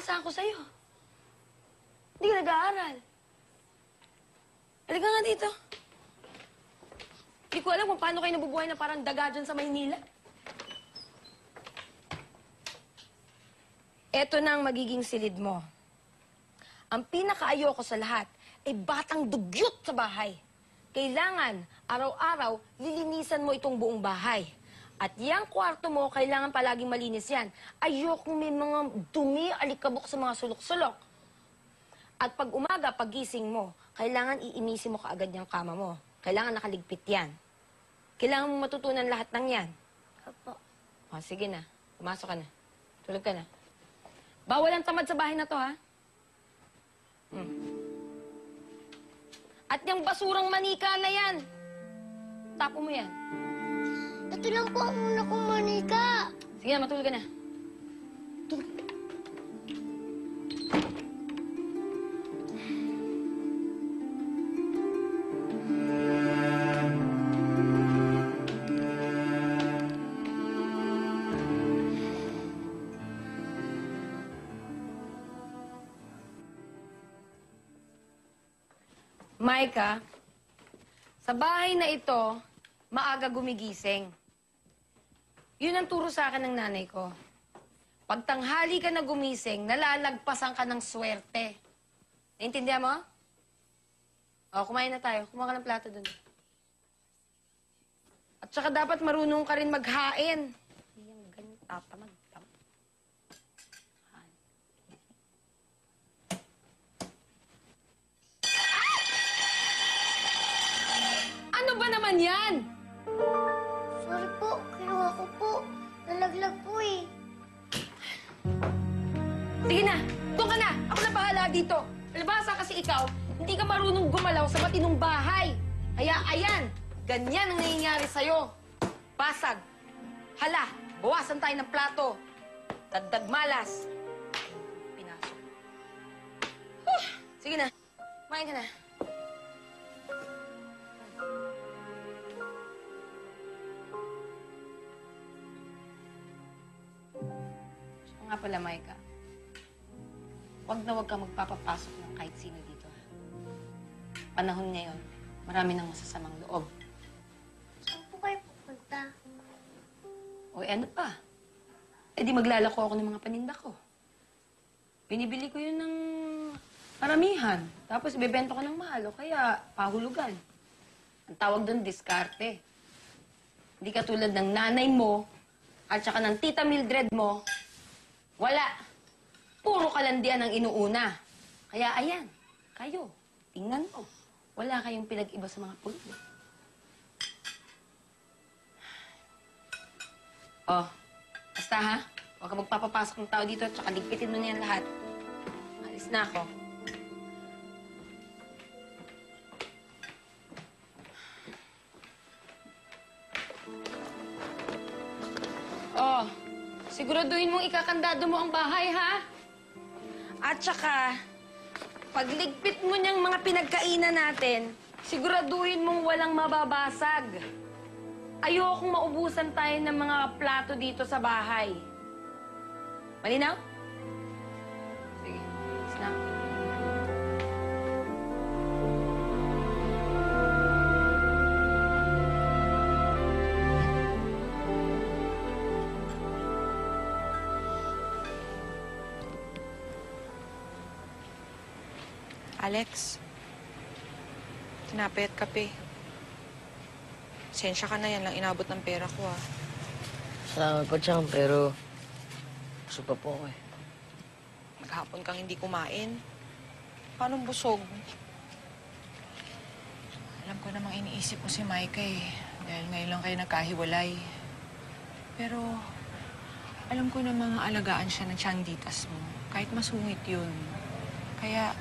inaasahan ko sa'yo. Hindi ka nag-aaral. Halika nga dito. Hindi ko alam kung paano kayo nabubuhay na parang daga dyan sa Maynila. Eto na ang magiging silid mo. Ang pinakaayoko sa lahat ay batang dugyot sa bahay. Kailangan, araw-araw, lilinisan mo itong buong bahay. At yung kwarto mo, kailangan palaging malinis yan. Ayokong may mga dumi, alikabok sa mga sulok-sulok. At pag umaga, pagising mo, kailangan iinisin mo kaagad yung kama mo. Kailangan nakaligpit yan. Kailangan mo matutunan lahat ng yan. Opo. O, sige na. Pumasok ka na. Tulog ka na. Bawal ang tamad sa bahay na to, ha? At yung basurang manika na yan, tapo mo yan. Ito lang po ang una kong manika. Sige na, matulog ka na. Tulog ka. Maika, sa bahay na ito, maaga gumigising. Yun ang turo sa akin ng nanay ko. Pag tanghali ka na gumising, nalalagpasan ka ng swerte. Naintindihan mo? O, kumain na tayo. Kumuha ka ng plato dun. At saka dapat marunong ka rin maghain. Yung ganyan, tatamad. Ano ba naman yan? Sorry po, kinuha ko po. Nalaglag po eh. Sige na, doon ka na. Ako na bahala dito. Alabasa kasi ikaw, hindi ka marunong gumalaw sa matinong bahay. Kaya ayan, ganyan ang nangyayari sa'yo. Basag. Hala, bawasan tayo ng plato. Dagdag malas. Pinasok. Sige na, kumain ka na. Nga pala, Maika. Huwag na huwag ka magpapapasok ng kahit sino dito, ha? Panahon ngayon, marami nang masasamang loob. Saan po kayo pupunta? O, ano pa? Eh, di maglalako ako ng mga paninda ko. Binibili ko yun ng maramihan. Tapos, ibebenta ko ng mahal, o kaya pahulugan. Ang tawag doon, diskarte. Hindi katulad ng nanay mo at saka ng tita Mildred mo. Wala. Puro kalandian ang inuuna. Kaya ayan, kayo, tingnan mo. Wala kayong pinag-iba sa mga pulis. Oh, basta ha? Huwag ka magpapapasok ng tao dito at saka ligpitin mo na yan lahat. Alis na ako. Oh, siguraduhin mong ikakandado mo ang bahay, ha? At saka, pagligpit mo niyang mga pinagkainan natin, siguraduhin mong walang mababasag. Ayokong maubusan tayo ng mga plato dito sa bahay. Malinaw? Sige, snap. Alex, tinapay at kape. Sensya ka na, yan lang inabot ng pera ko, ah. Salamat po, Chang, pero busog pa po ako eh. Maghapon kang hindi kumain. Paano busog? Alam ko namang iniisip mo si Maika eh. Dahil ngayon lang kayo nagkahiwalay. Pero alam ko namang alagaan siya ng tiyanditas mo. Kahit masungit yun. Kaya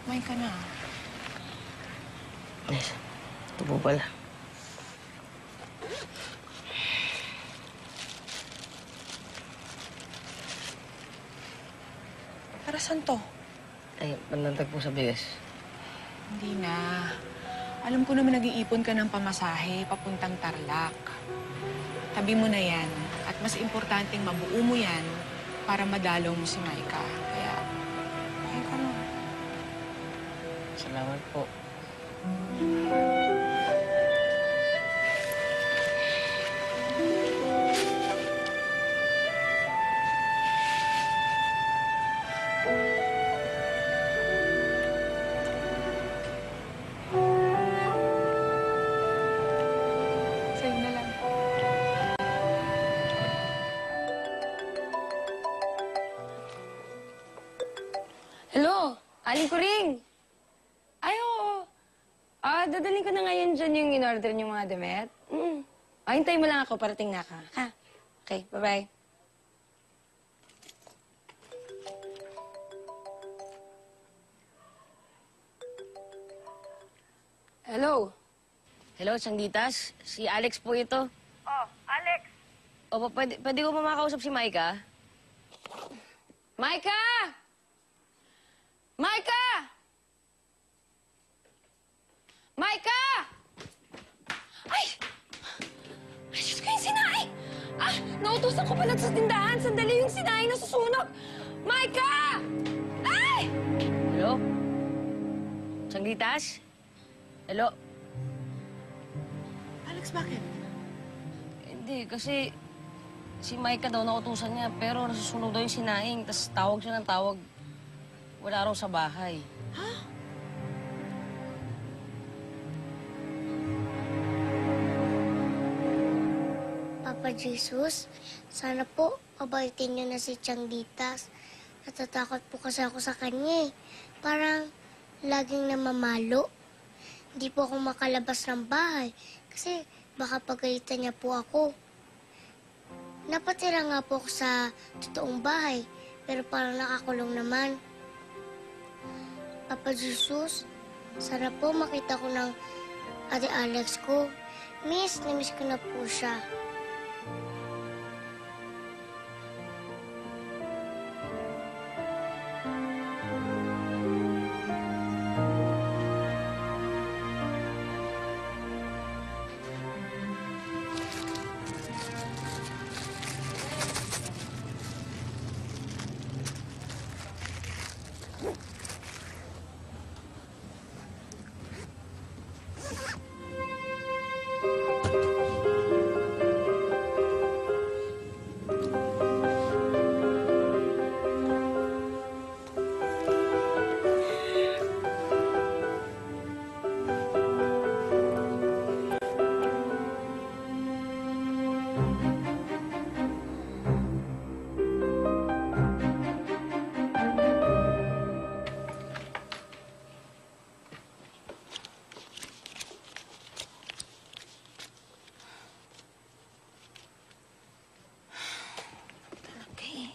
may ka na. Nes, ito po pala. Para saan to? Ay, panlantag po sa bigas. Hindi na. Alam ko naman nag-iipon ka ng pamasahe papuntang Tarlac. Tabi mo na yan. At mas importanteng mabuo mo yan para madalaw mo si Maika. Kaya Okay ka na. Salamat po. Sa'yo na lang. Hello? Aling Kuring? Ay, oo. Dadalhin ko na ngayon dyan yung in-order niyong mga damit. Hintayin mo lang ako, parating na ka. Ha? Okay, bye-bye. Hello? Hello, Sanditas. Si Alex po ito. Oh, Alex. Opo, pwede ko makausap si Maika? Maika! Maika! Maika! Ay! Ay, Diyos ko, yung sinaing! Nautusan ko pala sa tindahan. Sandali yung sinaing na susunog. Maika! Ay! Hello? Sanditas? Hello? Alex, bakit? Hindi, kasi si Maika daw nautusan niya, pero nasusunog daw yung sinaing, tas tawag siya ng tawag. Wala raw sa bahay. Papa Jesus, sana po mabaitin niyo na si Changitas. Natatakot po kasi ako sa kanya eh. Parang laging namamalo. Hindi po ako makalabas ng bahay kasi baka pagalitan niya po ako. Napatira nga po ako sa totoong bahay pero parang nakakulong naman. Papa Jesus, sana po makita ko ng Ate Alex ko. Miss ko na po siya. Okay.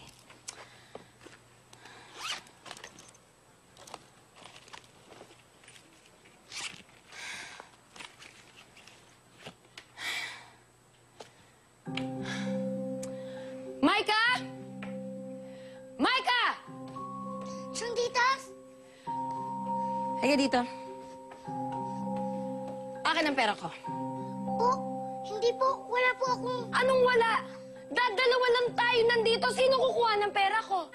Maika! Maika! Changitas! Halika dito. Akin ang pera ko. Po, hindi po. Wala po akong... Anong wala? Dadalawa lang tayo nandito. Sino kukuha ng pera ko?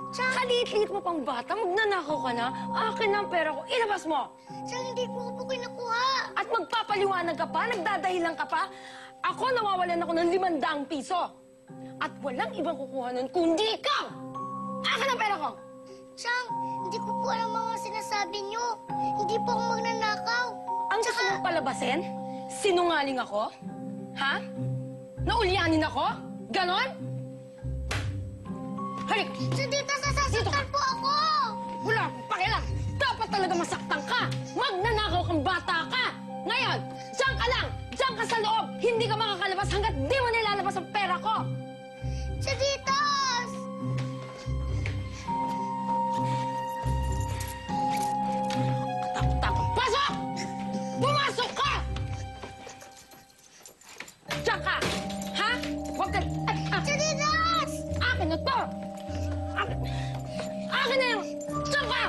Kaliit-liit mo pang bata. Magnanakaw ka na. Akin ang pera ko. Ilabas mo. Chang, hindi ko po kinukuha. At magpapaliwanag ka pa? Nagdadahilan ka pa? Ako nawawalan ako ng 500 piso. At walang ibang kukuha nun kundi ikaw! Akin ang pera ko! Chang, hindi ko po alam mga sinasabi niyo. Hindi po ako magnanakaw. Ang gusto mong palabasin? Sinungaling ako? Ha? Naulyanin ako? Ganon? Halik! Changitas, nasasaktan po ako! Wala akong pakialam! Dapat talaga masaktan ka! Magnanakaw kang bata ka! Ngayon, diyan ka lang! Diyan ka sa loob! Hindi ka makakalabas hanggat di mo nilalabas ang pera ko! Changitas! Takot-takot! Pasok! Pumasok ka! Diyan ka! Ha? Huwag ka... Changitas! Akin na to! Akin na yung... Diyan ka!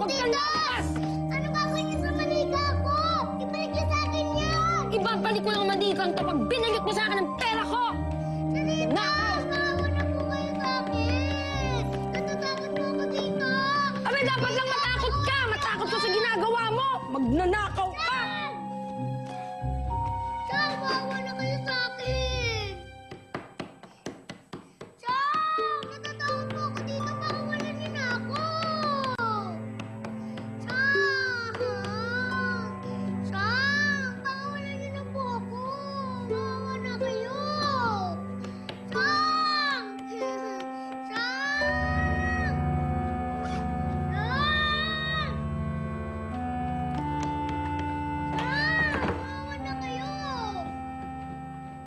Huwag ka lumabas! Ano gagawin niyo sa manika ko? Ibalik niyo sa akin yan! Ibabalik ko lang manikang to pag binalik mo sa akin ang pera ko! Changitas! Maawa na po kayo sa akin! Natatakot po ako dito! Abay, dapat magnanakaw